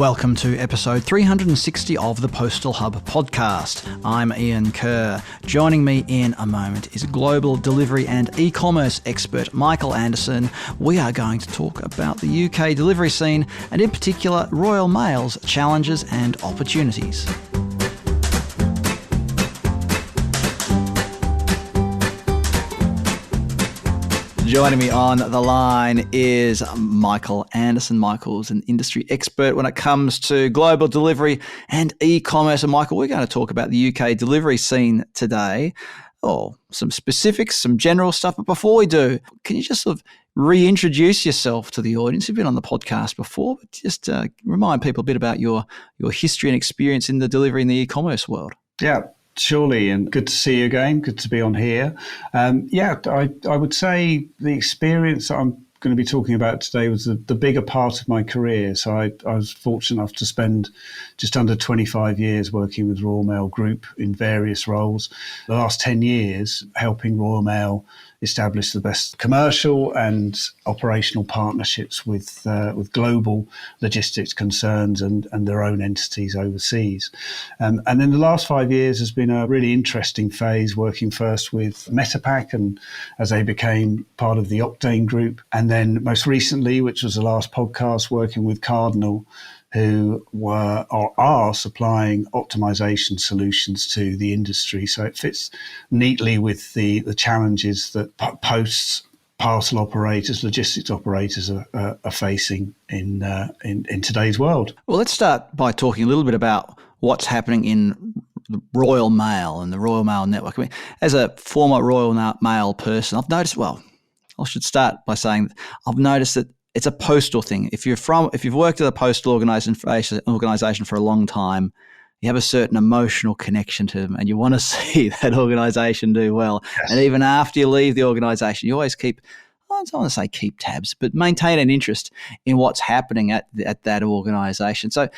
Welcome to episode 360 of the Postal Hub podcast. I'm Ian Kerr. Joining me in a moment is global delivery and e-commerce expert Michael Anderson. We are going to talk about the UK delivery scene and in particular Royal Mail's challenges and opportunities. Joining me on the line is Michael Anderson. Michael's an industry expert when it comes to global delivery and e-commerce. And Michael, we're going to talk about the UK delivery scene today. Some specifics, some general stuff. But before we do, can you just sort of reintroduce yourself to the audience? You've been on the podcast before, but just remind people a bit about your history and experience in the delivery and the e-commerce world. Yeah. Surely, and good to see you again. Good to be on here. I would say the experience that I'm going to be talking about today was the bigger part of my career. So I was fortunate enough to spend just under 25 years working with Royal Mail Group in various roles. The last 10 years helping Royal Mail establish the best commercial and operational partnerships with global logistics concerns and their own entities overseas. And then the last 5 years has been a really interesting phase, working first with Metapack and as they became part of the Octane Group. And then most recently, which was the last podcast, working with Cardinal, who are supplying optimization solutions to the industry. So it fits neatly with the challenges that posts, parcel operators, logistics operators are facing in today's world. Well, let's start by talking a little bit about what's happening in the Royal Mail and the Royal Mail network. I mean, as a former Royal Mail person, I've noticed, I should start by saying that I've noticed that it's a postal thing. If you've worked at a postal organisation for a long time, you have a certain emotional connection to them and you want to see that organisation do well. Yes. And even after you leave the organisation, you always keep tabs, but maintain an interest in what's happening at that organisation. So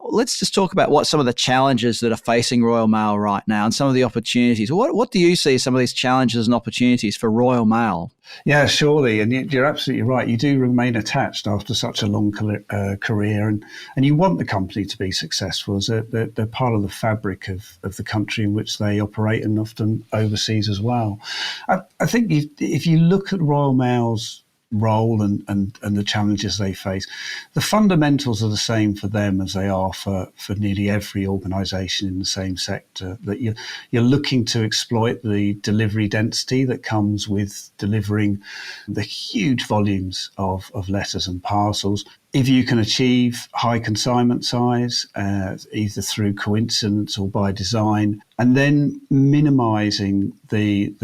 let's just talk about what some of the challenges that are facing Royal Mail right now and some of the opportunities. What do you see as some of these challenges and opportunities for Royal Mail? Yeah, surely. And you're absolutely right. You do remain attached after such a long career and you want the company to be successful as they're part of the fabric of the country in which they operate and often overseas as well. I think if you look at Royal Mail's role and the challenges they face, the fundamentals are the same for them as they are for nearly every organisation in the same sector, that you're looking to exploit the delivery density that comes with delivering the huge volumes of letters and parcels. If you can achieve high consignment size, either through coincidence or by design, and then minimising the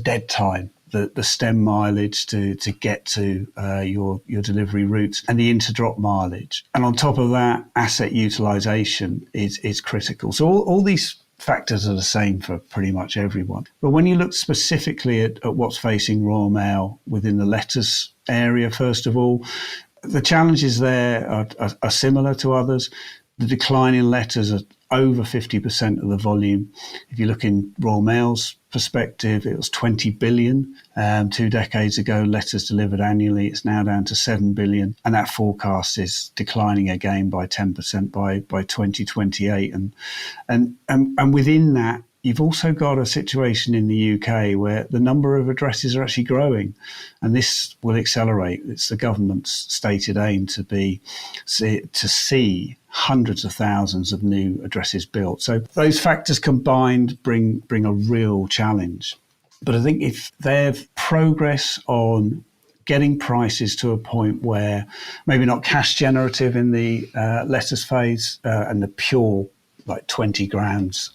dead time, the stem mileage to get to your delivery routes and the interdrop mileage. And on top of that, asset utilisation is critical. So all these factors are the same for pretty much everyone. But when you look specifically at what's facing Royal Mail within the letters area, first of all, the challenges there are similar to others. The decline in letters are over 50% of the volume. If you look in Royal Mail's perspective, it was 20 billion 2 decades ago, letters delivered annually. It's now down to 7 billion. And that forecast is declining again by 10% by 2028. And within that, you've also got a situation in the UK where the number of addresses are actually growing, and this will accelerate. It's the government's stated aim to see hundreds of thousands of new addresses built. So those factors combined bring a real challenge. But I think if there's progress on getting prices to a point where maybe not cash generative in the letters phase and the pure like 20 grams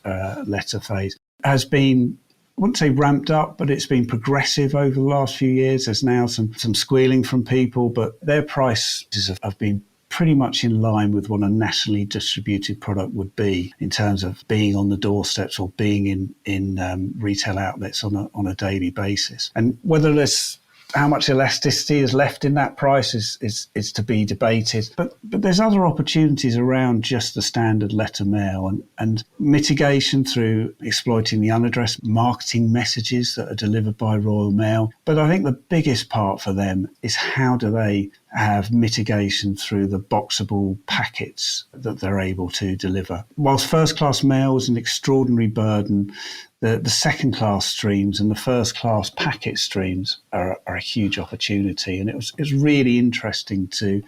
letter phase has been, I wouldn't say ramped up, but it's been progressive over the last few years. There's now some squealing from people, but their prices have been pretty much in line with what a nationally distributed product would be in terms of being on the doorsteps or being in retail outlets on a daily basis. And whether there's how much elasticity is left in that price is to be debated. But there's other opportunities around just the standard letter mail and mitigation through exploiting the unaddressed marketing messages that are delivered by Royal Mail. But I think the biggest part for them is how do they have mitigation through the boxable packets that they're able to deliver. Whilst first-class mail is an extraordinary burden, the second-class streams and the first-class packet streams are a huge opportunity. And it was really interesting to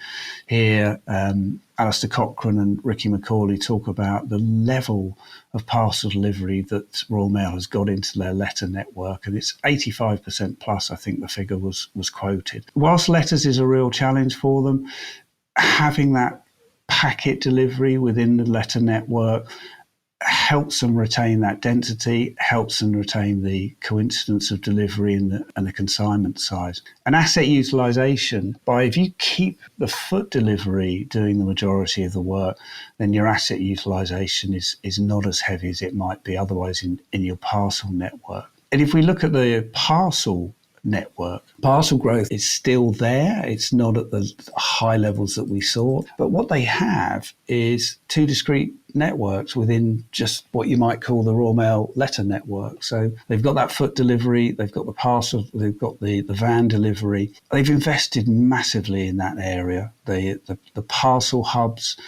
hear Alistair Cochrane and Ricky McCauley talk about the level of parcel delivery that Royal Mail has got into their letter network, and it's 85% plus, I think the figure was quoted. Whilst letters is a real challenge for them, having that packet delivery within the letter network helps them retain that density, helps them retain the coincidence of delivery and the consignment size. And asset utilisation, if you keep the foot delivery doing the majority of the work, then your asset utilisation is not as heavy as it might be otherwise in your parcel network. And if we look at the parcel network, parcel growth is still there. It's not at the high levels that we saw. But what they have is two discrete networks within just what you might call the Royal Mail letter network. So they've got that foot delivery, they've got the parcel, they've got the van delivery. They've invested massively in that area. The parcel hubs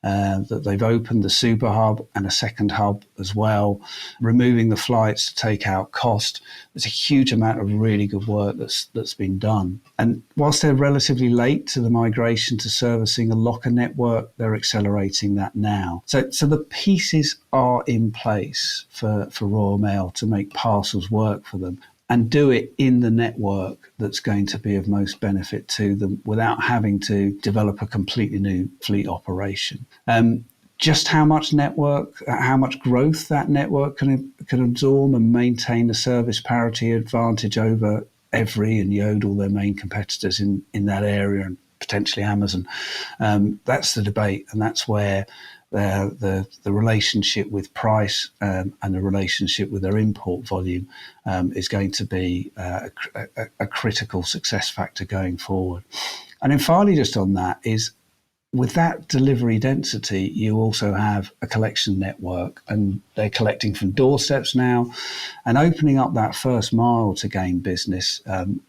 that they've opened, the super hub and a second hub as well, removing the flights to take out cost. There's a huge amount of really good work that's been done. And whilst they're relatively late to the migration to servicing a locker network, they're accelerating that now. So the pieces are in place for Royal Mail to make parcels work for them and do it in the network that's going to be of most benefit to them without having to develop a completely new fleet operation. Just how much growth that network can absorb and maintain the service parity advantage over Every and Yodel, their main competitors in that area, and potentially Amazon. That's the debate, and that's where the relationship with price and the relationship with their import volume is going to be a critical success factor going forward. And then finally, just on that, is with that delivery density, you also have a collection network, and they're collecting from doorsteps now, and opening up that first mile to gain business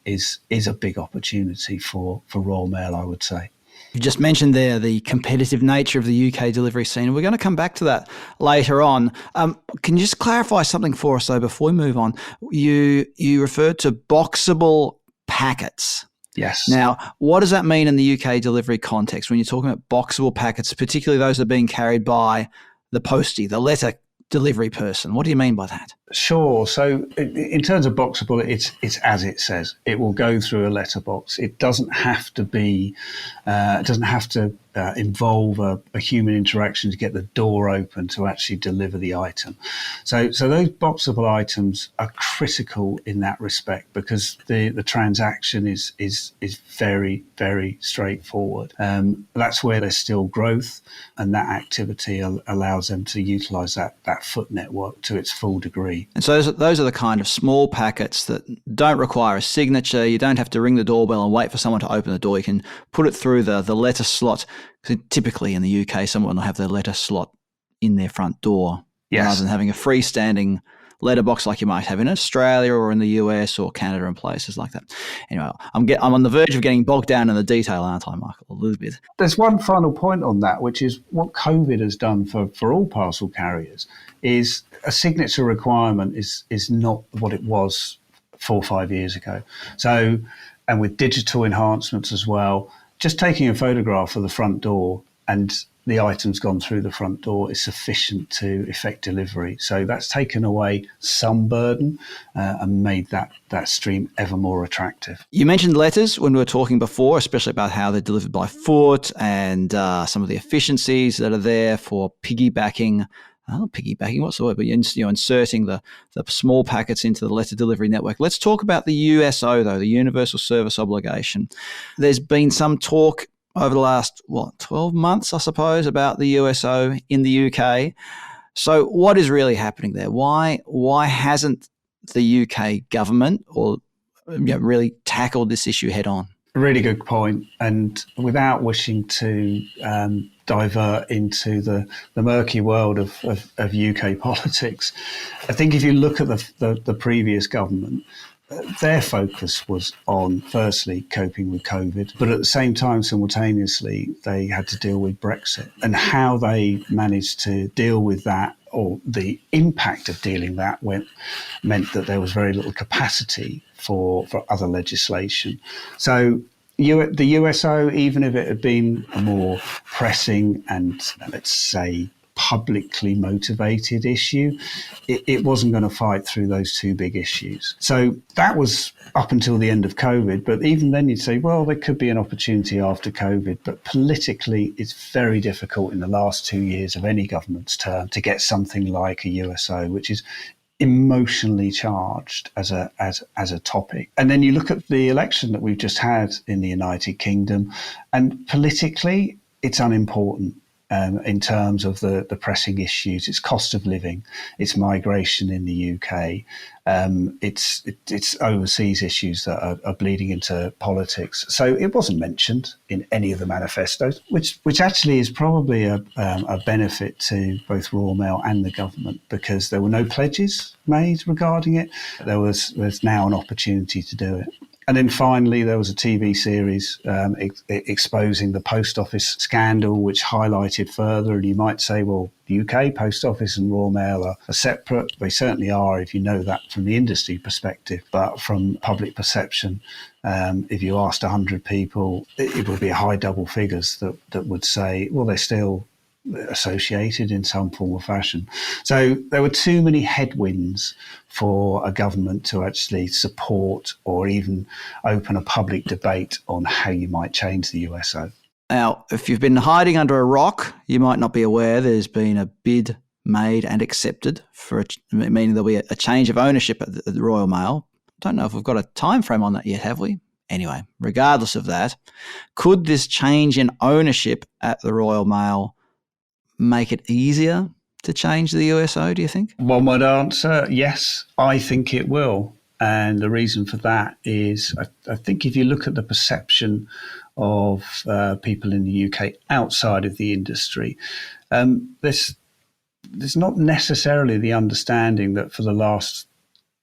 is a big opportunity for Royal Mail, I would say. You just mentioned there the competitive nature of the UK delivery scene, and we're going to come back to that later on. Can you just clarify something for us, though, before we move on? You referred to boxable packets. Yes. Now, what does that mean in the UK delivery context when you're talking about boxable packets, particularly those that are being carried by the postie, the letter delivery person? What do you mean by that? Sure. So in terms of boxable, it's as it says. It will go through a letterbox. It doesn't have to be. It doesn't have to involve a human interaction to get the door open to actually deliver the item. So those boxable items are critical in that respect because the transaction is very, very straightforward. That's where there's still growth, and that activity allows them to utilise that foot network to its full degree. And so those are the kind of small packets that don't require a signature. You don't have to ring the doorbell and wait for someone to open the door. You can put it through the letter slot. Typically in the UK, someone will have their letter slot in their front door, yes, rather than having a freestanding letterbox like you might have in Australia or in the US or Canada and places like that. Anyway, I'm on the verge of getting bogged down in the detail, aren't I, Michael? A little bit. There's one final point on that, which is what COVID has done for all parcel carriers is a signature requirement is not what it was 4 or 5 years ago. So, and with digital enhancements as well, just taking a photograph of the front door and the item's gone through the front door is sufficient to effect delivery. So that's taken away some burden and made that stream ever more attractive. You mentioned letters when we were talking before, especially about how they're delivered by foot and some of the efficiencies that are there for piggybacking. Piggybacking, what's the word? But inserting the small packets into the letter delivery network. Let's talk about the USO, though, the Universal Service Obligation. There's been some talk over the last, 12 months, I suppose, about the USO in the UK. So what is really happening there? Why hasn't the UK government or really tackled this issue head on? Really good point. And without wishing to divert into the murky world of UK politics, I think if you look at the previous government, their focus was on, firstly, coping with COVID, but at the same time, simultaneously, they had to deal with Brexit. And how they managed to deal with that, or the impact of dealing that, meant that there was very little capacity for other legislation. So the USO, even if it had been a more pressing and, let's say, publicly motivated issue, it wasn't going to fight through those two big issues. So that was up until the end of COVID. But even then you'd say, well, there could be an opportunity after COVID. But politically, it's very difficult in the last 2 years of any government's term to get something like a USO, which is emotionally charged as a topic. And then you look at the election that we've just had in the United Kingdom, and politically, it's unimportant. In terms of the pressing issues, it's cost of living, it's migration in the UK, it's overseas issues that are bleeding into politics. So it wasn't mentioned in any of the manifestos, which actually is probably a benefit to both Royal Mail and the government, because there were no pledges made regarding it. There's now an opportunity to do it. And then finally, there was a TV series exposing the post office scandal, which highlighted further. And you might say, well, the UK Post Office and Royal Mail are separate. They certainly are, if you know that from the industry perspective. But from public perception, if you asked 100 people, it would be high double figures that would say, well, they're still associated in some form or fashion. So there were too many headwinds for a government to actually support or even open a public debate on how you might change the USO. Now, if you've been hiding under a rock, you might not be aware there's been a bid made and accepted for meaning there'll be a change of ownership at the Royal Mail. Don't know if we've got a time frame on that yet, have we? Anyway, regardless of that, could this change in ownership at the Royal Mail make it easier to change the USO, do you think? One would answer, yes, I think it will. And the reason for that is I think if you look at the perception of people in the UK outside of the industry, there's not necessarily the understanding that for the last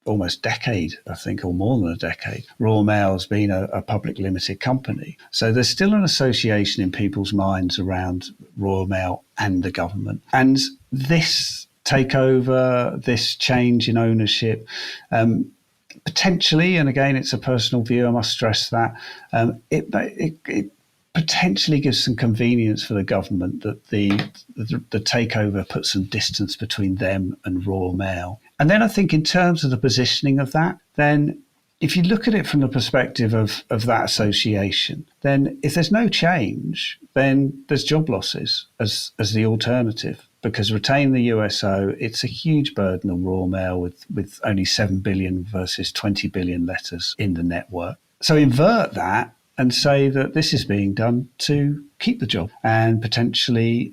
almost decade, I think, or more than a decade, Royal Mail has been a public limited company. So there's still an association in people's minds around Royal Mail and the government. And this takeover, this change in ownership, potentially, and again, it's a personal view, I must stress that, it potentially gives some convenience for the government that the takeover puts some distance between them and Royal Mail. And then I think in terms of the positioning of that, then if you look at it from the perspective of that association, then if there's no change, then there's job losses as the alternative. Because retain the USO, it's a huge burden on Royal Mail with only 7 billion versus 20 billion letters in the network. So invert that and say that this is being done to keep the job and potentially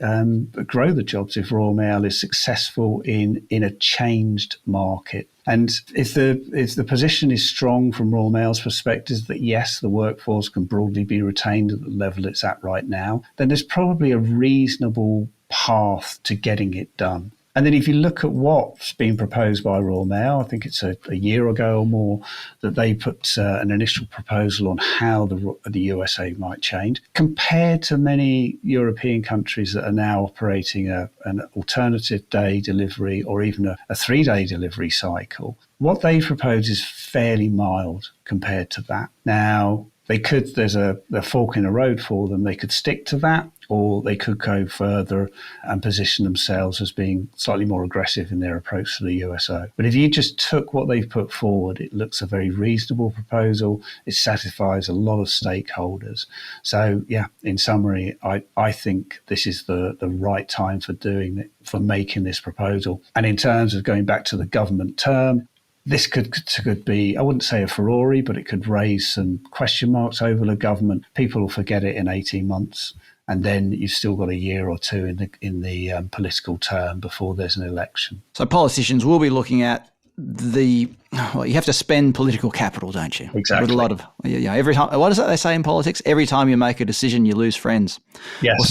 grow the jobs if Royal Mail is successful in a changed market. And if the position is strong from Royal Mail's perspective that yes, the workforce can broadly be retained at the level it's at right now, then there's probably a reasonable path to getting it done. And then if you look at what's been proposed by Royal Mail, I think it's a year ago or more that they put an initial proposal on how the USA might change, compared to many European countries that are now operating an alternative day delivery or even a 3-day delivery cycle. What they propose is fairly mild compared to that. Now, there's a fork in the road for them. They could stick to that, or they could go further and position themselves as being slightly more aggressive in their approach to the USO. But if you just took what they've put forward, it looks a very reasonable proposal. It satisfies a lot of stakeholders. So, yeah, in summary, I think this is the right time for making this proposal. And in terms of going back to the government term, this could be, I wouldn't say a furore, but it could raise some question marks over the government. People will forget it in 18 months. And then you've still got a year or two in the political term before there's an election. So politicians will be looking at well, you have to spend political capital, don't you? Exactly. With a lot of every time. What is it they say in politics? Every time you make a decision, you lose friends. Yes. Or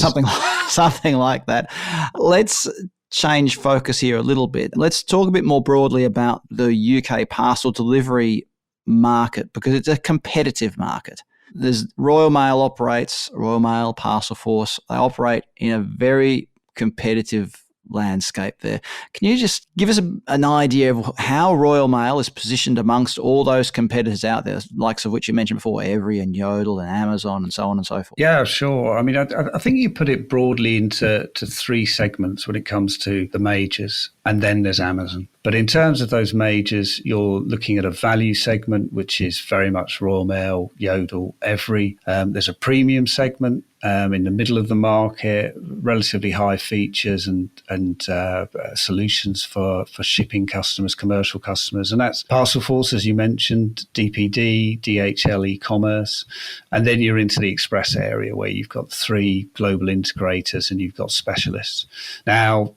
something like that. Let's change focus here a little bit. Let's talk a bit more broadly about the UK parcel delivery market, because it's a competitive market. There's Royal Mail, Parcel Force. They operate in a very competitive landscape there. Can you just give us an idea of how Royal Mail is positioned amongst all those competitors out there, likes of which you mentioned before, Every and Yodel and Amazon and so on and so forth? Yeah, sure. I mean, I think you put it broadly into three segments when it comes to the majors, and then there's Amazon. But in terms of those majors, you're looking at a value segment, which is very much Royal Mail, Yodel, Every. There's a premium segment in the middle of the market, relatively high features and solutions for shipping customers, commercial customers. And that's Parcel Force, as you mentioned, DPD, DHL e-commerce. And then you're into the express area where you've got three global integrators and you've got specialists. Now,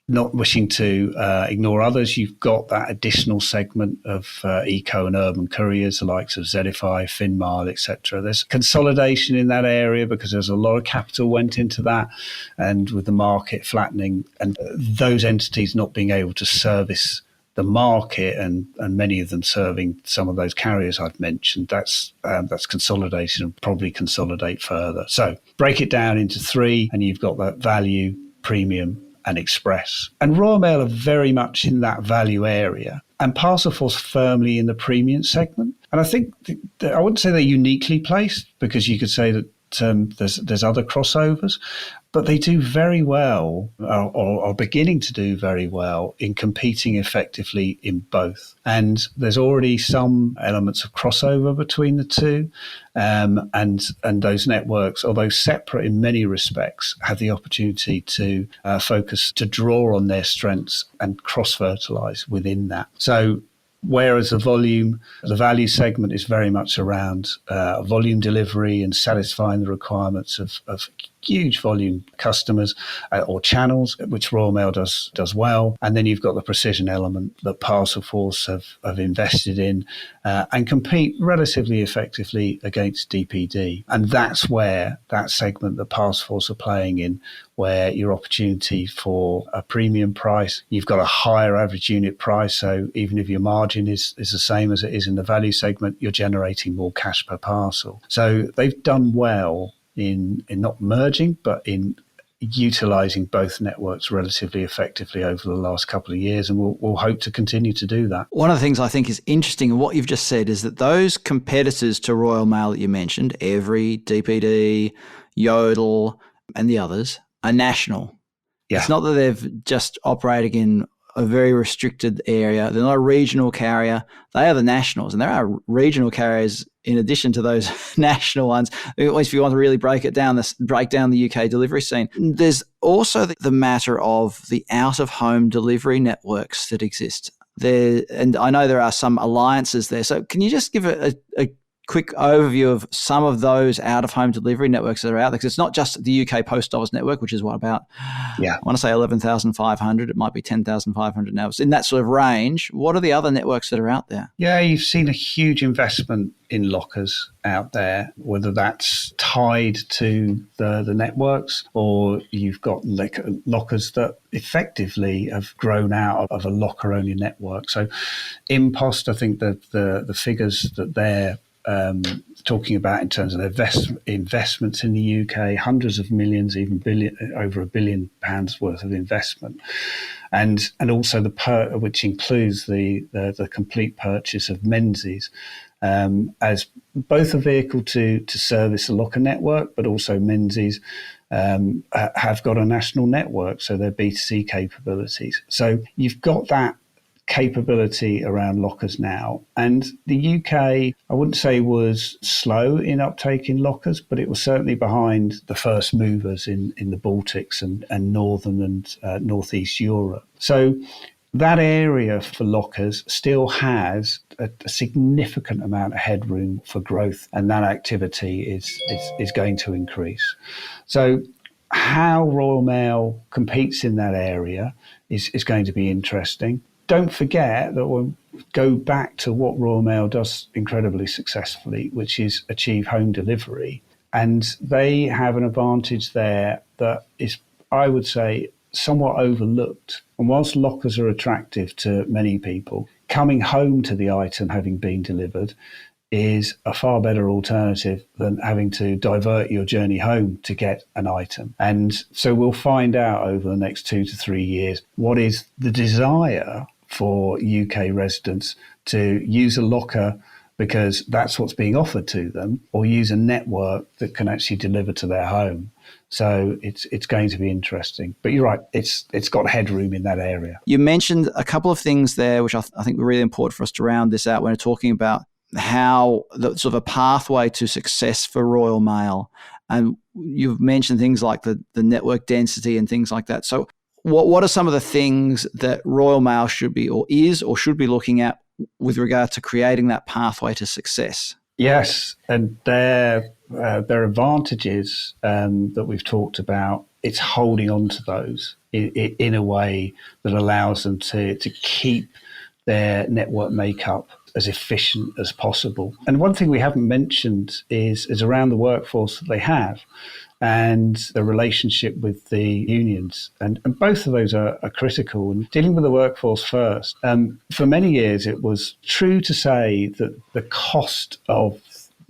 not wishing to ignore others, you've got that additional segment of eco and urban couriers, the likes of Zedify, Finmile, etc. There's consolidation in that area because there's a lot of capital went into that, and with the market flattening and those entities not being able to service the market and many of them serving some of those carriers I've mentioned, that's consolidation and probably consolidate further. So break it down into three and you've got that value, premium, and express. And Royal Mail are very much in that value area and Parcel Force firmly in the premium segment. And I think I wouldn't say they're uniquely placed, because you could say that there's other crossovers, but they do very well, or are beginning to do very well in competing effectively in both. And there's already some elements of crossover between the two, and those networks, although separate in many respects, have the opportunity to focus, to draw on their strengths and cross-fertilize within that. So whereas the value segment is very much around volume delivery and satisfying the requirements of huge volume customers or channels, which Royal Mail does well. And then you've got the precision element that Parcel Force have invested in and compete relatively effectively against DPD. And that's where that segment that Parcel Force are playing in, where your opportunity for a premium price, you've got a higher average unit price. So even if your margin is the same as it is in the value segment, you're generating more cash per parcel. So they've done well in not merging, but in utilising both networks relatively effectively over the last couple of years, and we'll hope to continue to do that. One of the things I think is interesting in what you've just said is that those competitors to Royal Mail that you mentioned, Every, DPD, Yodel, and the others, are national. Yeah. It's not that they've just operating in a very restricted area. They're not a regional carrier. They are the nationals, and there are regional carriers in addition to those national ones. If you want to really break down the UK delivery scene, there's also the matter of the out-of-home delivery networks that exist there, and I know there are some alliances there. So can you just give a quick overview of some of those out-of-home delivery networks that are out there? Because it's not just the UK Post Office network, which is I want to say 11,500. It might be 10,500 now. It's in that sort of range. What are the other networks that are out there? Yeah, you've seen a huge investment in lockers out there, whether that's tied to the networks or you've got lockers that effectively have grown out of a locker-only network. So Impost, I think that the figures that they're talking about in terms of their investments in the UK, hundreds of millions, even over £1 billion worth of investment, and also which includes the complete purchase of Menzies as both a vehicle to service the locker network, but also Menzies have got a national network, so their B2C capabilities. So you've got that capability around lockers now. And the UK, I wouldn't say was slow in uptake in lockers, but it was certainly behind the first movers in the Baltics and Northern and Northeast Europe. So that area for lockers still has a significant amount of headroom for growth, and that activity is going to increase. So how Royal Mail competes in that area is going to be interesting. don't forget that we'll go back to what Royal Mail does incredibly successfully, which is achieve home delivery. And they have an advantage there that is, I would say, somewhat overlooked. And whilst lockers are attractive to many people, coming home to the item having been delivered is a far better alternative than having to divert your journey home to get an item. And so we'll find out over the next 2 to 3 years what is the desire for UK residents to use a locker because that's what's being offered to them, or use a network that can actually deliver to their home. So it's going to be interesting. But you're right, it's got headroom in that area. You mentioned a couple of things there, which I think were really important for us to round this out when we're talking about how the sort of a pathway to success for Royal Mail. And you've mentioned things like the network density and things like that. So what are some of the things that Royal Mail should be or should be looking at with regard to creating that pathway to success? Yes, and their advantages that we've talked about, it's holding on to those in a way that allows them to keep their network makeup as efficient as possible. And one thing we haven't mentioned is around the workforce that they have and the relationship with the unions. And both of those are critical. And dealing with the workforce first, for many years it was true to say that the cost of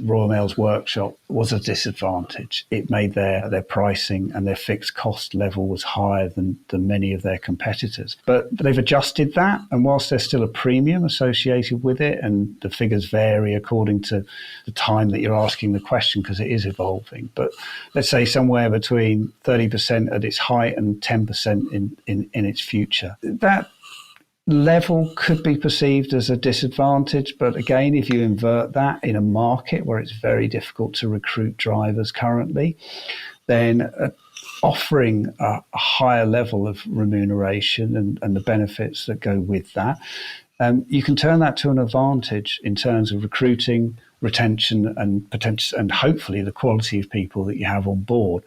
Royal Mail's workshop was a disadvantage. It made their pricing and their fixed cost level was higher than many of their competitors. But they've adjusted that, and whilst there's still a premium associated with it, and the figures vary according to the time that you're asking the question because it is evolving, but let's say somewhere between 30% at its height and 10% in its future. That level could be perceived as a disadvantage, but again, if you invert that in a market where it's very difficult to recruit drivers currently, then offering a higher level of remuneration and the benefits that go with that, you can turn that to an advantage in terms of recruiting, retention, and potential, and hopefully the quality of people that you have on board.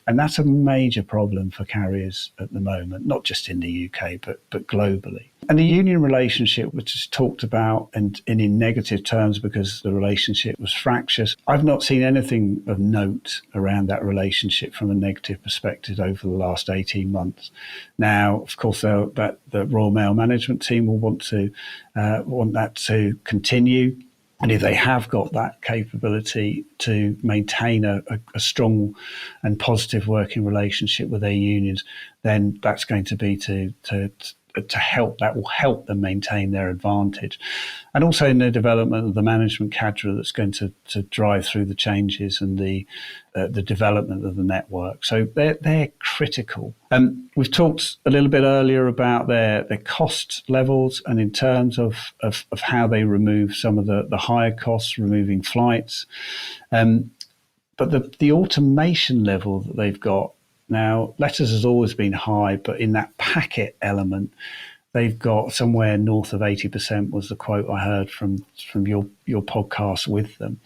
And that's a major problem for carriers at the moment, not just in the UK, but globally. And the union relationship, which is talked about and in negative terms because the relationship was fractious, I've not seen anything of note around that relationship from a negative perspective over the last 18 months. Now, of course, the Royal Mail management team will want that to continue. And if they have got that capability to maintain a strong and positive working relationship with their unions, then that's going to be to help. That will help them maintain their advantage, and also in the development of the management cadre that's going to drive through the changes and the development of the network. So they're critical. We've talked a little bit earlier about their cost levels, and in terms of how they remove some of the higher costs, removing flights, but the automation level that they've got. Now, letters has always been high, but in that packet element, they've got somewhere north of 80% was the quote I heard from your podcast with them.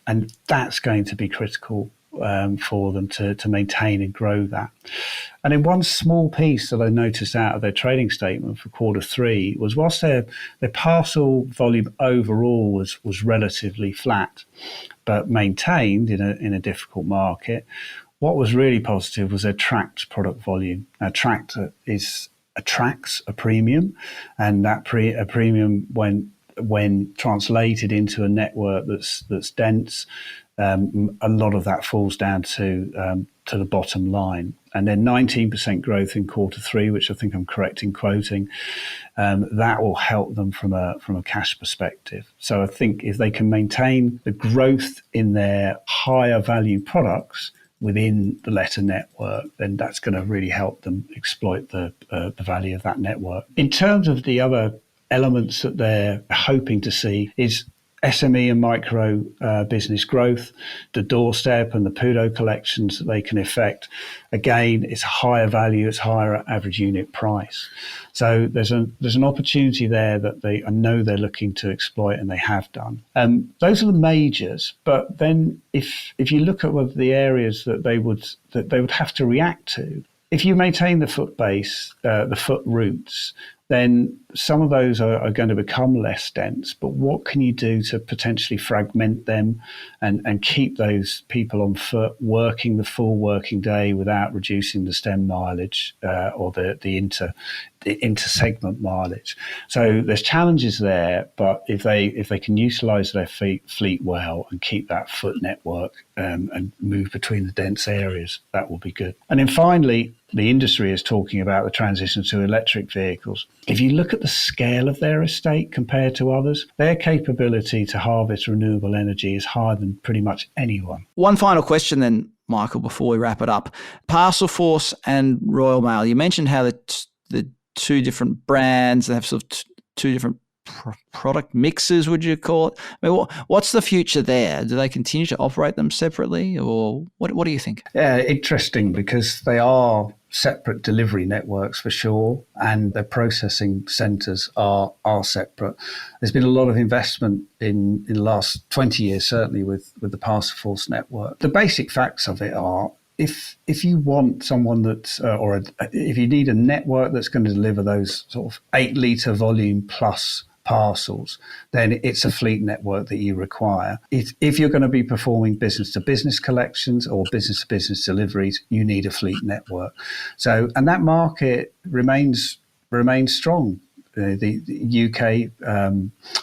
And that's going to be critical for them to maintain and grow that. And in one small piece that I noticed out of their trading statement for Q3 was whilst their parcel volume overall was relatively flat, but maintained in a difficult market, what was really positive was their tracked product volume. Now, tracked attracts a premium, and that a premium when translated into a network that's dense, a lot of that falls down to the bottom line. And then 19% growth in Q3, which I think I'm correct in quoting, that will help them from a cash perspective. So I think if they can maintain the growth in their higher value products within the letter network, then that's going to really help them exploit the value of that network. In terms of the other elements that they're hoping to see is SME and micro business growth, the doorstep and the PUDO collections that they can effect. Again, it's higher value, it's higher average unit price. So there's an opportunity there that I know they're looking to exploit, and they have done. Those are the majors. But then if you look at the areas that they would have to react to, if you maintain the foot base, the foot routes, then some of those are going to become less dense, but what can you do to potentially fragment them and keep those people on foot working the full working day without reducing the stem mileage or the inter-segment mileage? So there's challenges there, but if they can utilise their fleet well and keep that foot network and move between the dense areas, that will be good. And then finally, the industry is talking about the transition to electric vehicles. If you look at the scale of their estate compared to others, their capability to harvest renewable energy is higher than pretty much anyone. One final question then, Michael, before we wrap it up. Parcelforce and Royal Mail, you mentioned how the two different brands, they have sort of two different product mixes, would you call it? I mean, what's the future there? Do they continue to operate them separately, or what do you think? Yeah, interesting, because they are separate delivery networks for sure, and their processing centres are separate. There's been a lot of investment in the last 20 years, certainly with the Parcelforce network. The basic facts of it are, if you want someone that's, if you need a network that's going to deliver those sort of 8 litre volume plus parcels, then it's a fleet network that you require. If you're going to be performing business-to-business collections or business-to-business deliveries, you need a fleet network. So, and that market remains strong. The UK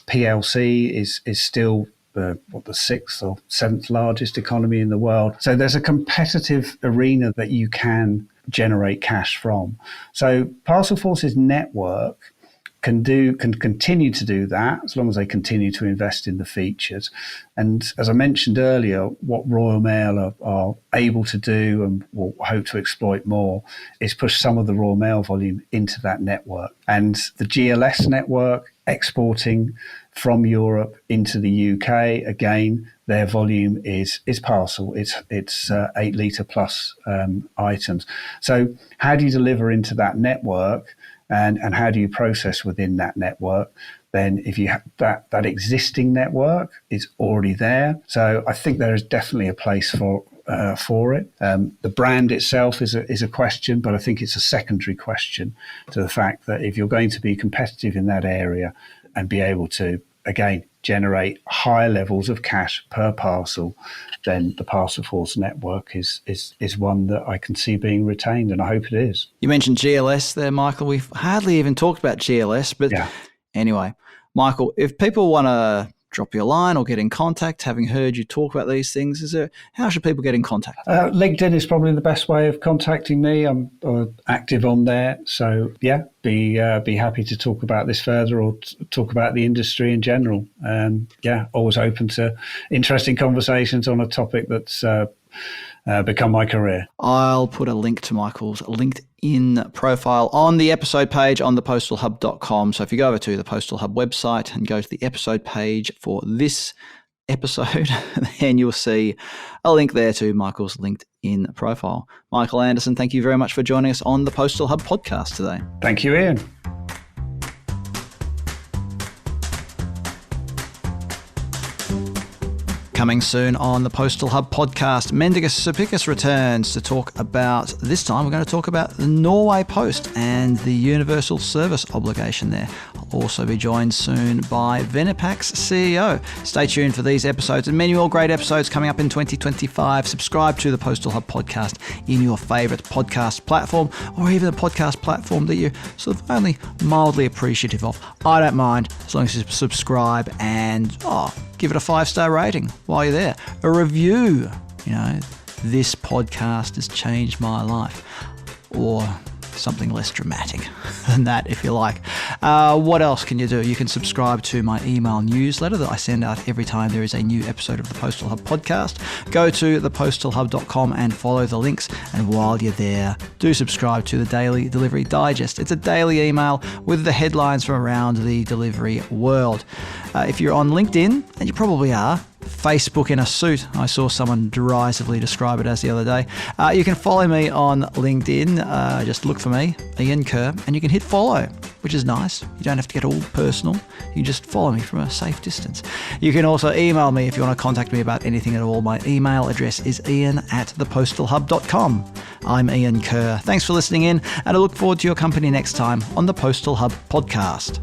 PLC is still the 6th or 7th largest economy in the world. So there's a competitive arena that you can generate cash from. So Parcelforce's network can continue to do that as long as they continue to invest in the features. And as I mentioned earlier, what Royal Mail are able to do and will hope to exploit more is push some of the Royal Mail volume into that network. And the GLS network exporting from Europe into the UK, again, their volume is parcel. It's 8 litre plus items. So how do you deliver into that network? And how do you process within that network? Then if you have that existing network is already there. So I think there is definitely a place for it. The brand itself is a question, but I think it's a secondary question to the fact that if you're going to be competitive in that area and be able to, again, generate high levels of cash per parcel, then the Parcelforce network is one that I can see being retained, and I hope it is. You mentioned GLS there, Michael. We've hardly even talked about GLS, but Anyway, Michael, if people want to drop you a line or get in contact, having heard you talk about these things, how should people get in contact? LinkedIn is probably the best way of contacting me. I'm active on there, so be happy to talk about this further or talk about the industry in general. Always open to interesting conversations on a topic that's become my career. I'll put a link to Michael's LinkedIn profile on the episode page on thepostalhub.com. So if you go over to the Postal Hub website and go to the episode page for this episode, then you'll see a link there to Michael's LinkedIn profile. Michael Anderson, thank you very much for joining us on the Postal Hub podcast today. Thank you, Ian. Coming soon on the Postal Hub podcast, Mendigus Serpicus returns to talk about, this time we're going to talk about the Norway Post and the universal service obligation there. I'll also be joined soon by Venipac's CEO. Stay tuned for these episodes and many more great episodes coming up in 2025. Subscribe to the Postal Hub podcast in your favourite podcast platform, or even a podcast platform that you're sort of only mildly appreciative of. I don't mind as long as you subscribe and give it a 5-star rating while you're there. A review, this podcast has changed my life. Or something less dramatic than that, if you like. What else can you do? You can subscribe to my email newsletter that I send out every time there is a new episode of the Postal Hub podcast. Go to thepostalhub.com and follow the links. And while you're there, do subscribe to the Daily Delivery Digest. It's a daily email with the headlines from around the delivery world. If you're on LinkedIn, and you probably are, Facebook in a suit, I saw someone derisively describe it as the other day. You can follow me on LinkedIn. Just look for me, Ian Kerr, and you can hit follow. which is nice. You don't have to get all personal. You can just follow me from a safe distance. You can also email me if you want to contact me about anything at all. My email address is ian@thepostalhub.com. I'm Ian Kerr. Thanks for listening in, and I look forward to your company next time on the Postal Hub podcast.